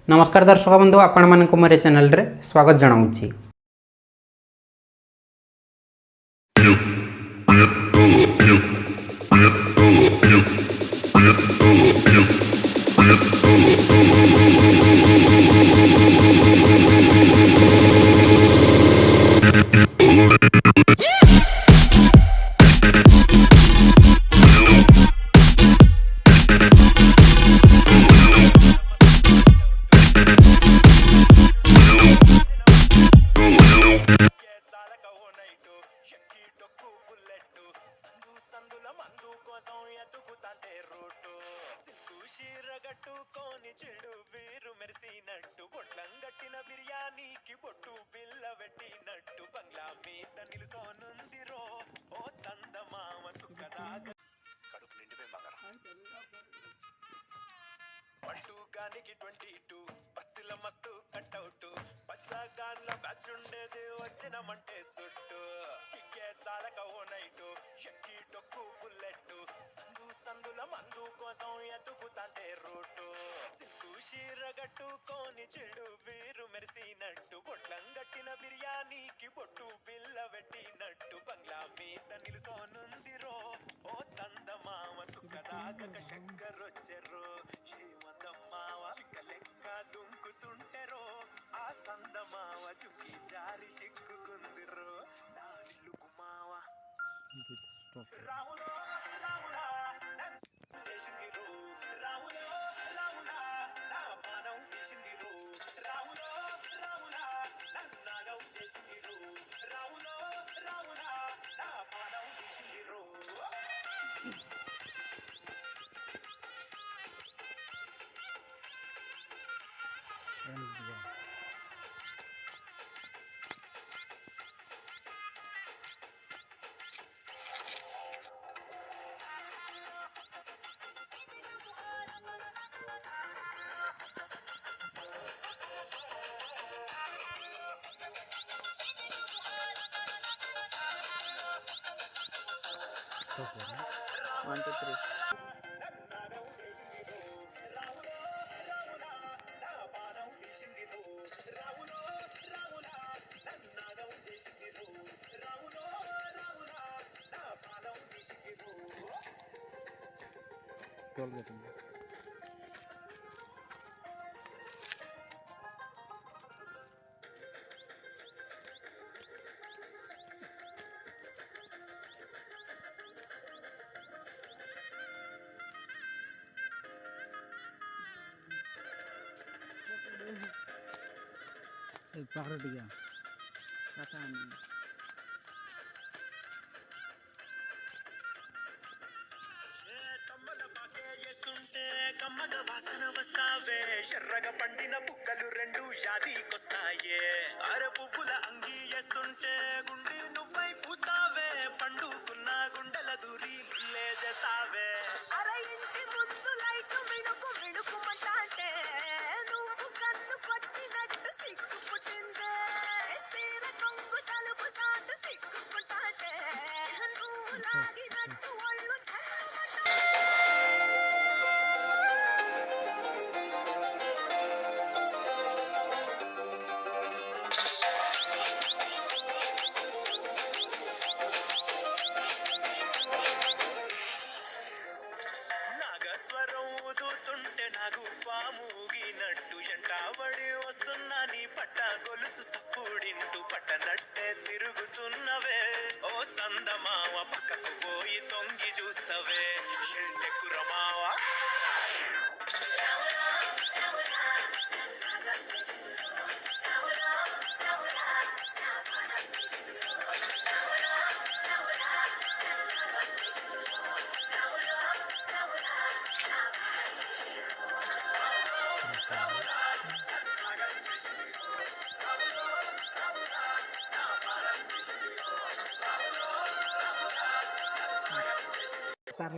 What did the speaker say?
नमस्कार दर्शक बंधु आपण मानक मोर चैनल रे स्वागत जनाऊँगी। గట్టుకోని చెడు వీరు మెరిసినట్టు బొట్లంగట్టిన బిర్యానీకి బొట్టు బిల్ల పెట్టినట్టు బంగ్లా మీద నిలుసోనుందిరో ఓ సందమామ సుఖదాగ కడుపు నిండిపోయి పట్టుగానికి 22 బస్తిల మస్తు కట్అవుట్ పచ్చగాన్ల బ్యాచ్ ఉండేది వచ్చినమంటే సుట్టు కిక్కే సాలక ఓ నైటు షక్కి డొక్కు బుల్లెట్ సందుల మందు కోసం ఎతుకుతాంటే రూటు సిక్కు షీర గట్టుకోని చెడు వీరు మెరిసినట్టు బొట్లంగట్టిన బిర్యానీకి బొట్టు బిల్ల పెట్టినట్టు బంగ్లా మీద నిలుసోనుందిరో ఓ సందమామ సుఖదాగక చక్కరొచ్చెర్రో శ్రీమందమ్మావ చిక్క లెక్క దుంకుతుంటెరో ఆ సందమావ చుక్కి జారి సిక్కుకుందిరో నా నిల్లు కుమావ రాములో రాములా చేసిందిరో రాములో రాములా నా పానం తీసిందిరో రాములో రాములా నన్నాగం చేసిందిరో రాములో రాములా నా పానం తీసిందిరో One, two, three. पकड़ दिया पता नहीं కమ్మగ వాసన వస్తావే ఎర్రగ పండిన బుగ్గలు రెండు యాదికొస్తాయే అర పువ్వుల అంగి వేస్తుంటే గుండె నువ్వై పూస్తావే పండుకున్న గుండెల దూరి లేజేస్తావే అర ఇంటి ముందు లైట్ మిణుకు మిణుకుమంటే నువ్వు కన్ను కొట్టినట్టు సిగ్గు పుట్టిందే సీర కొంగు తలుపు సాటు సిగ్గుకుంటాంటే నువ్వు లాగినట్టు ఒళ్ళు చల్లమంటే నాగస్వరం ఊదుతుంటే నాకు పాముగినట్టు ఎంటాబడి వస్తున్నా నీ పట్ట గొలుసు సప్పుడింటూ పట్టనట్టే తిరుగుతున్నవే ఓ సందమావ పక్కకు పోయి తొంగి చూస్తవే షెంటెక్కురమావా तार